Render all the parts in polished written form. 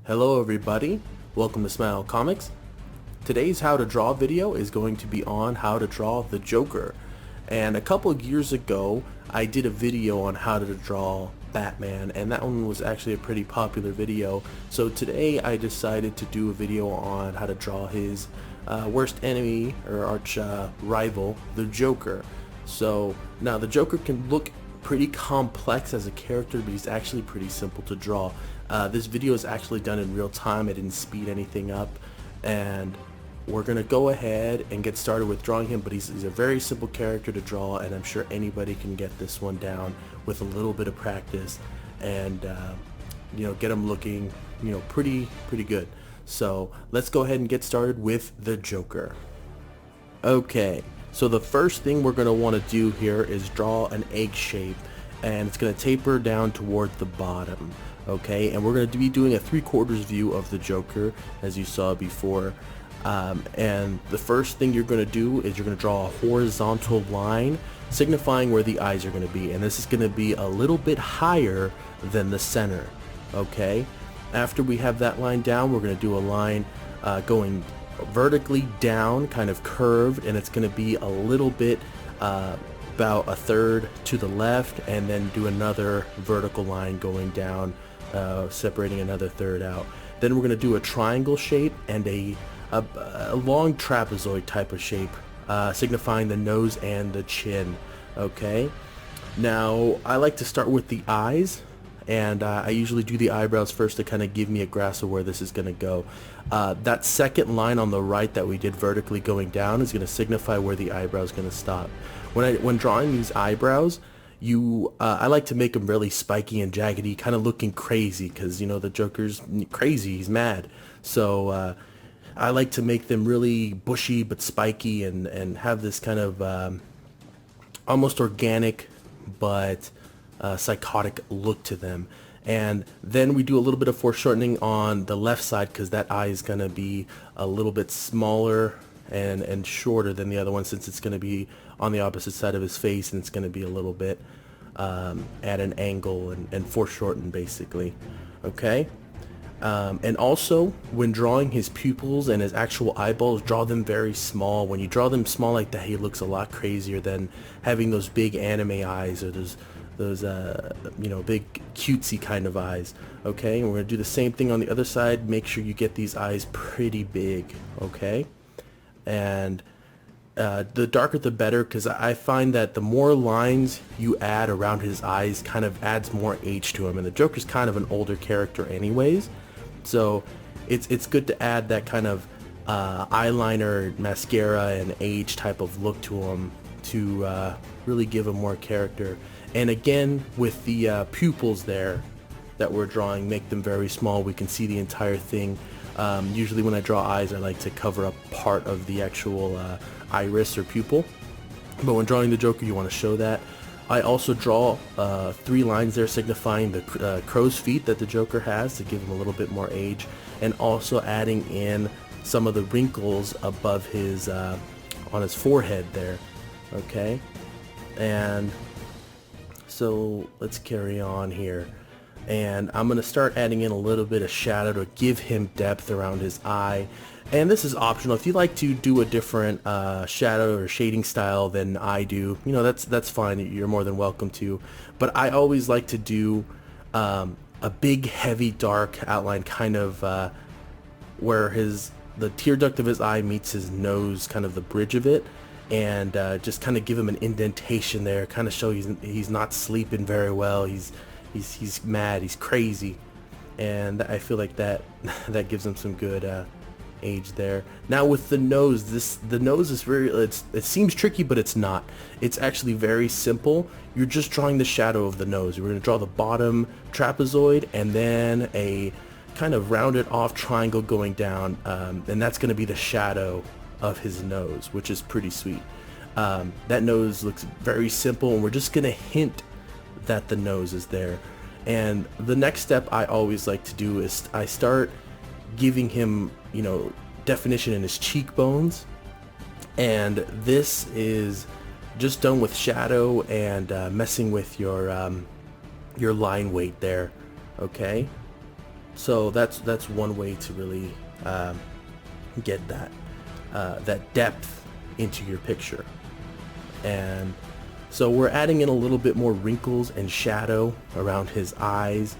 Hello everybody, welcome to Smile Comics. Today's how to draw video is going to be on how to draw the Joker. And a couple of years ago I did a video on how to draw Batman, and that one was actually a pretty popular video. So today I decided to do a video on how to draw his worst enemy or arch rival, the Joker. So now the Joker can look pretty complex as a character, but he's actually pretty simple to draw. This video is actually done in real time. I didn't speed anything up, and we're gonna go ahead and get started with drawing him. But he's a very simple character to draw, and I'm sure anybody can get this one down with a little bit of practice, and get him looking pretty good. So let's go ahead and get started with the Joker. Okay, so the first thing we're going to want to do here is draw an egg shape, and it's going to taper down toward the bottom. Okay, and we're going to be doing a 3/4 view of the Joker, as you saw before. And the first thing you're going to do is you're going to draw a horizontal line signifying where the eyes are going to be, and this is going to be a little bit higher than the center. Okay, after we have that line down, we're going to do a line going vertically down, kind of curved, and it's going to be a little bit about a third to the left, and then do another vertical line going down, separating another third out. Then we're going to do a triangle shape and a long trapezoid type of shape, signifying the nose and the chin. Okay, now I like to start with the eyes, and I usually do the eyebrows first to kind of give me a grasp of where this is going to go. That second line on the right that we did vertically going down is going to signify where the eyebrow is going to stop. When drawing these eyebrows, I like to make them really spiky and jaggedy, kind of looking crazy, because the Joker's crazy, he's mad. So I like to make them really bushy but spiky, and have this kind of almost organic but psychotic look to them. And then we do a little bit of foreshortening on the left side, because that eye is going to be a little bit smaller and shorter than the other one, since it's going to be on the opposite side of his face, and it's going to be a little bit at an angle and foreshortened basically. Okay, and also when drawing his pupils and his actual eyeballs, draw them very small. When you draw them small like that, he looks a lot crazier than having those big anime eyes, or those big cutesy kind of eyes. Okay, and we're gonna do the same thing on the other side. Make sure you get these eyes pretty big. Okay, and the darker the better, because I find that the more lines you add around his eyes kind of adds more age to him, and the Joker's kind of an older character anyways, so it's good to add that kind of eyeliner, mascara, and age type of look to him to really give him more character. And again, with the pupils there that we're drawing, make them very small. We can see the entire thing. Usually when I draw eyes, I like to cover up part of the actual iris or pupil, but when drawing the Joker, you want to show that. I also draw 3 lines there signifying the crow's feet that the Joker has, to give him a little bit more age, and also adding in some of the wrinkles above his on his forehead there. Okay, and so let's carry on here, and I'm gonna start adding in a little bit of shadow to give him depth around his eye. And this is optional. If you like to do a different shadow or shading style than I do, that's fine. You're more than welcome to. But I always like to do a big, heavy, dark outline, kind of where the tear duct of his eye meets his nose, kind of the bridge of it, and just kind of give him an indentation there, kind of show he's not sleeping very well. He's mad, he's crazy, and I feel like that gives him some good age there. Now with the nose, the nose is it seems tricky, but it's not. It's actually very simple. You're just drawing the shadow of the nose. We're going to draw the bottom trapezoid, and then a kind of rounded off triangle going down, and that's going to be the shadow of his nose, which is pretty sweet. That nose looks very simple, and we're just going to hint that the nose is there. And the next step I always like to do is I start giving him definition in his cheekbones, and this is just done with shadow and messing with your line weight there. Okay, So that's one way to really get that depth into your picture. And so we're adding in a little bit more wrinkles and shadow around his eyes.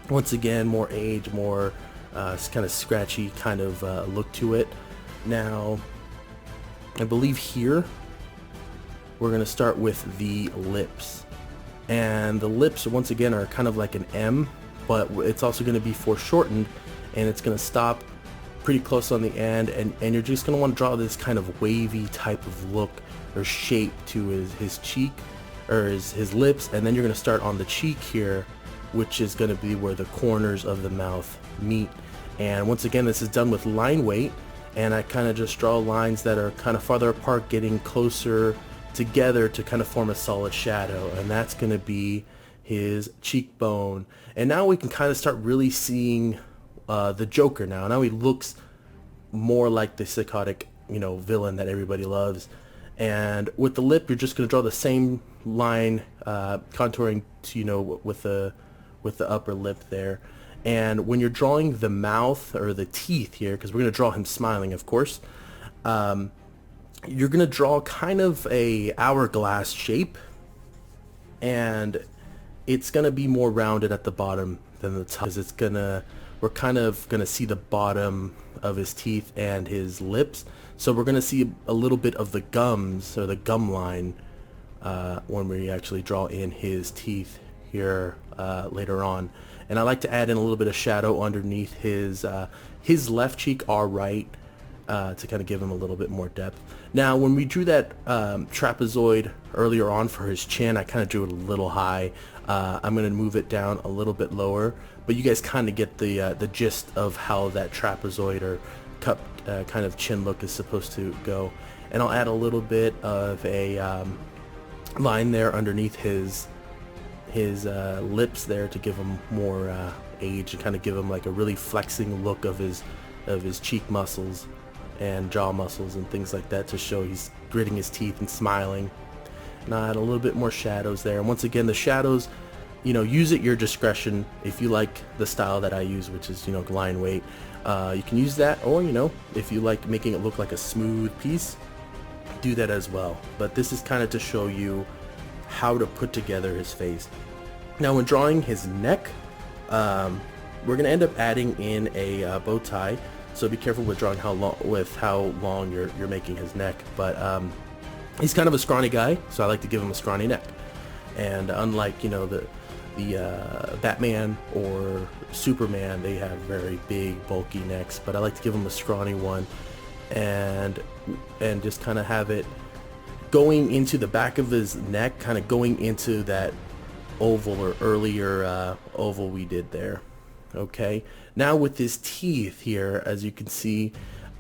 Once again, more age, more kind of scratchy kind of look to it. Now, I believe here we're going to start with the lips. And the lips, once again, are kind of like an M, but it's also going to be foreshortened, and it's going to stop pretty close on the end, and you're just going to want to draw this kind of wavy type of look or shape to his cheek or his lips. And then you're going to start on the cheek here, which is going to be where the corners of the mouth meet. And once again, this is done with line weight, and I kind of just draw lines that are kind of farther apart, getting closer together to kind of form a solid shadow. And that's going to be his cheekbone. And now we can kind of start really seeing the Joker. Now he looks more like the psychotic, villain that everybody loves. And with the lip, you're just going to draw the same line, contouring to, with the upper lip there. And when you're drawing the mouth or the teeth here, because we're going to draw him smiling, of course, you're going to draw kind of a hourglass shape, and it's going to be more rounded at the bottom than the top, because we're kind of going to see the bottom of his teeth and his lips. So we're going to see a little bit of the gums or the gum line when we actually draw in his teeth here later on. And I like to add in a little bit of shadow underneath his left cheek, our right, to kind of give him a little bit more depth. Now, when we drew that trapezoid earlier on for his chin, I kind of drew it a little high. I'm going to move it down a little bit lower, but you guys kind of get the gist of how that trapezoid or cup kind of chin look is supposed to go. And I'll add a little bit of a line there underneath his lips there to give him more age and kind of give him like a really flexing look of his cheek muscles and jaw muscles and things like that, to show he's gritting his teeth and smiling. And I add a little bit more shadows there. And once again, the shadows, use at your discretion. If you like the style that I use, which is line weight, you can use that, or if you like making it look like a smooth piece, do that as well. But this is kind of to show you how to put together his face. Now, when drawing his neck, we're going to end up adding in a bow tie, so be careful with drawing how long you're making his neck. But he's kind of a scrawny guy, so I like to give him a scrawny neck. And unlike the Batman or Superman, they have very big bulky necks, but I like to give him a scrawny one, and just kind of have it going into the back of his neck, kind of going into that oval or earlier oval we did there. Okay, now with his teeth here, as you can see,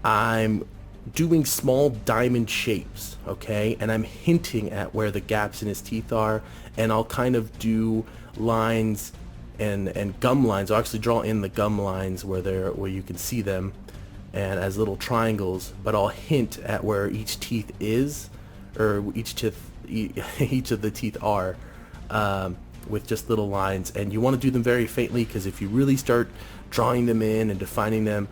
I'm doing small diamond shapes, okay, and I'm hinting at where the gaps in his teeth are, and I'll kind of do lines and gum lines. I'll actually draw in the gum lines where you can see them, and as little triangles, but I'll hint at where each teeth is, or each of the teeth are, with just little lines. And you want to do them very faintly, because if you really start drawing them in and defining them,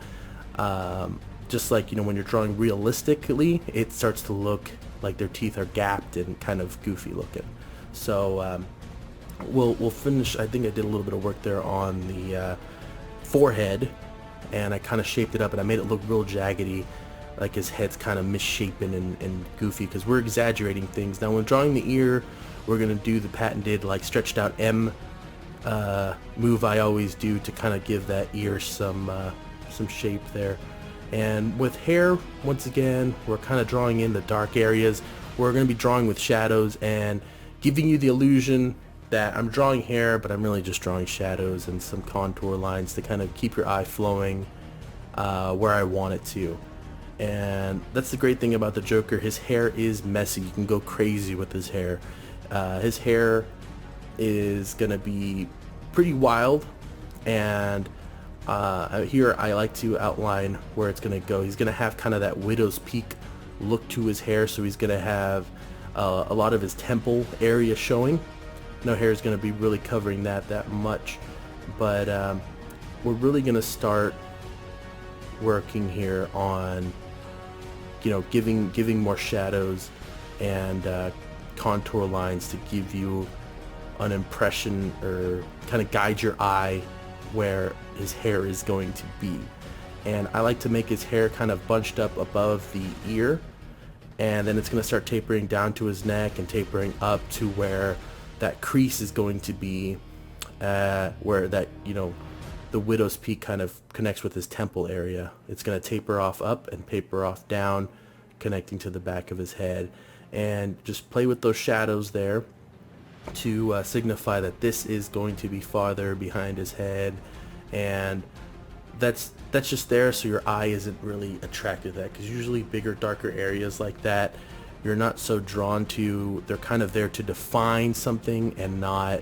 just like when you're drawing realistically, it starts to look like their teeth are gapped and kind of goofy looking. So we'll finish. I think I did a little bit of work there on the forehead, and I kind of shaped it up, and I made it look real jaggedy, like his head's kind of misshapen and goofy, because we're exaggerating things. Now when drawing the ear, we're going to do the patented like stretched out M move I always do, to kind of give that ear some shape there. And with hair, once again, we're kind of drawing in the dark areas. We're going to be drawing with shadows and giving you the illusion that I'm drawing hair, but I'm really just drawing shadows and some contour lines to kind of keep your eye flowing where I want it to. And that's the great thing about the Joker. His hair is messy. You can go crazy with his hair. His hair is going to be pretty wild, and here I like to outline where it's going to go. He's going to have kind of that widow's peak look to his hair, so he's going to have a lot of his temple area showing. No hair is going to be really covering that much, but we're really gonna start working here on, you know, giving more shadows and contour lines to give you an impression or kind of guide your eye where his hair is going to be. And I like to make his hair kind of bunched up above the ear, and then it's going to start tapering down to his neck and tapering up to where that crease is going to be, where that, you know, the widow's peak kind of connects with his temple area. It's going to taper off up and taper off down, connecting to the back of his head, and just play with those shadows there to signify that this is going to be farther behind his head. And that's just there so your eye isn't really attracted to that, because usually bigger, darker areas like that you're not so drawn to. They're kind of there to define something and not,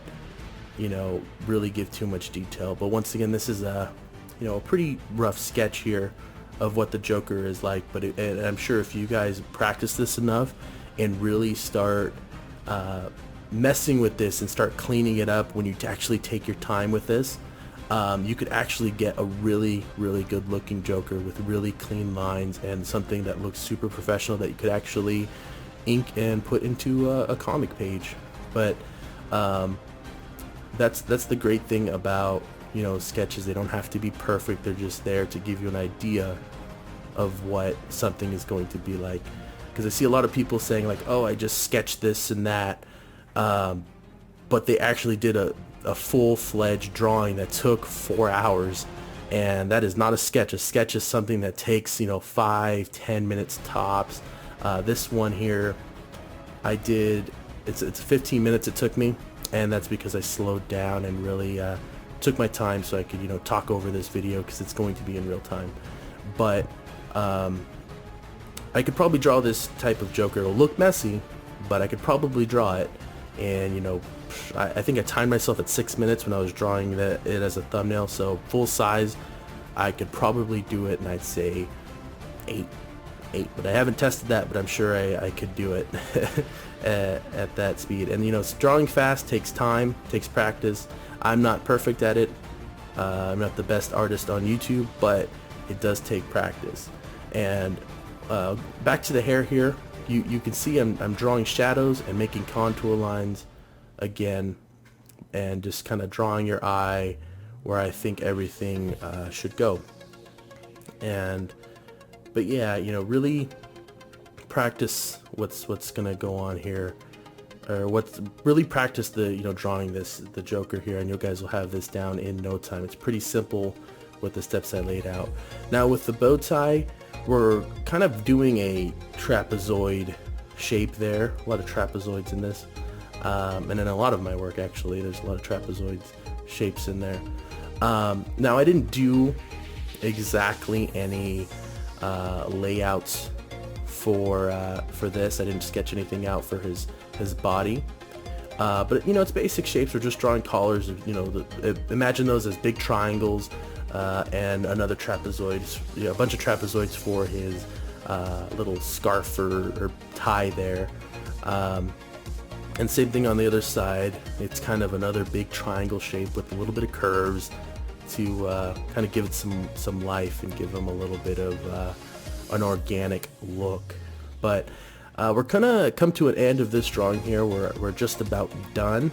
you know, really give too much detail. But once again, this is a, you know, a pretty rough sketch here of what the Joker is like. But and I'm sure if you guys practice this enough and really start messing with this and start cleaning it up when you actually take your time with this, you could actually get a really good looking Joker with really clean lines and something that looks super professional that you could actually ink and put into a comic page. But that's the great thing about, you know, sketches. They don't have to be perfect. They're just there to give you an idea of what something is going to be like. Because I see a lot of people saying like, oh, I just sketched this and that, but they actually did a full-fledged drawing that took 4 hours, and that is not a sketch. A sketch is something that takes, you know, 5-10 minutes tops. This one here, I did, it's 15 minutes it took me, and that's because I slowed down and really took my time so I could, you know, talk over this video because it's going to be in real time. But I could probably draw this type of Joker. It'll look messy, but I could probably draw it. And, you know, I think I timed myself at 6 minutes when I was drawing it as a thumbnail. So full size, I could probably do it, and I'd say 8. But I haven't tested that, but I'm sure I could do it at that speed. And, you know, drawing fast takes time, takes practice. I'm not perfect at it. I'm not the best artist on YouTube, but it does take practice. And back to the hair here. You can see I'm drawing shadows and making contour lines again, and just kind of drawing your eye where I think everything should go. But yeah, you know, really practice what's gonna go on here, or really practice the, you know, drawing the Joker here, and you guys will have this down in no time. It's pretty simple with the steps I laid out. Now with the bow tie, we're kind of doing a trapezoid shape there. A lot of trapezoids in this, and in a lot of my work actually there's a lot of trapezoid shapes in there. Now I didn't do exactly any layouts for this. I didn't sketch anything out for his body, but you know, it's basic shapes. We're just drawing collars. You know, imagine those as big triangles, and another trapezoid, you know, a bunch of trapezoids for his little scarf or tie there. And same thing on the other side. It's kind of another big triangle shape with a little bit of curves to kind of give it some life and give him a little bit of an organic look. But we're gonna come to an end of this drawing here. We're just about done.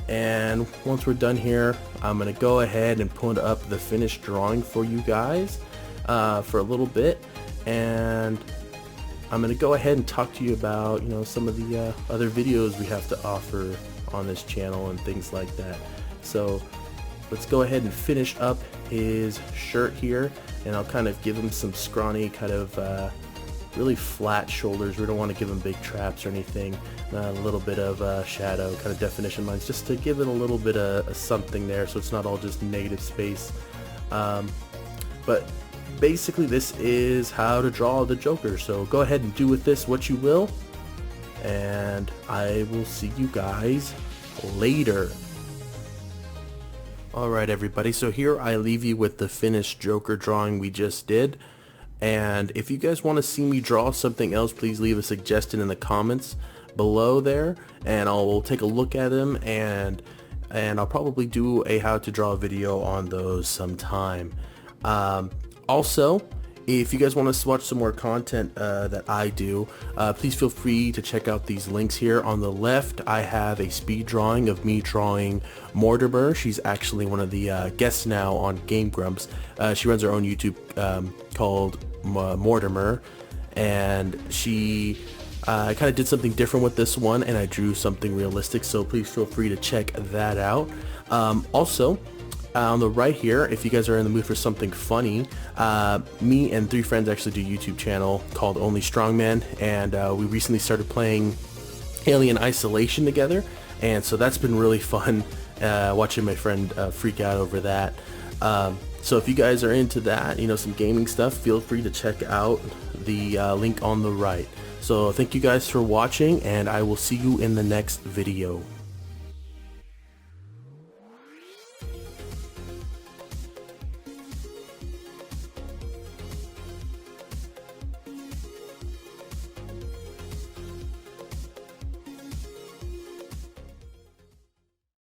And once we're done here, I'm gonna go ahead and put up the finished drawing for you guys for a little bit, and I'm gonna go ahead and talk to you about, you know, some of the other videos we have to offer on this channel and things like that. So let's go ahead and finish up his shirt here, and I'll kind of give him some scrawny, kind of really flat shoulders. We don't want to give him big traps or anything. A little bit of shadow, kind of definition lines, just to give it a little bit of something there, so it's not all just negative space. But basically this is how to draw the Joker. So go ahead and do with this what you will, and I will see you guys later. Alright everybody, so here I leave you with the finished Joker drawing we just did. And if you guys want to see me draw something else, please leave a suggestion in the comments below there, and we'll take a look at them and and I'll probably do a how to draw video on those sometime. Also, if you guys want to watch some more content that I do, please feel free to check out these links here. On the left, I have a speed drawing of me drawing Mortimer. She's actually one of the guests now on Game Grumps. She runs her own YouTube called Mortimer, and she kind of did something different with this one, and I drew something realistic, so please feel free to check that out. Also, on the right here, if you guys are in the mood for something funny, me and 3 friends actually do a YouTube channel called Only Strongman, and we recently started playing Alien Isolation together, and so that's been really fun watching my friend freak out over that. So if you guys are into that, you know, some gaming stuff, feel free to check out the link on the right. So thank you guys for watching, and I will see you in the next video.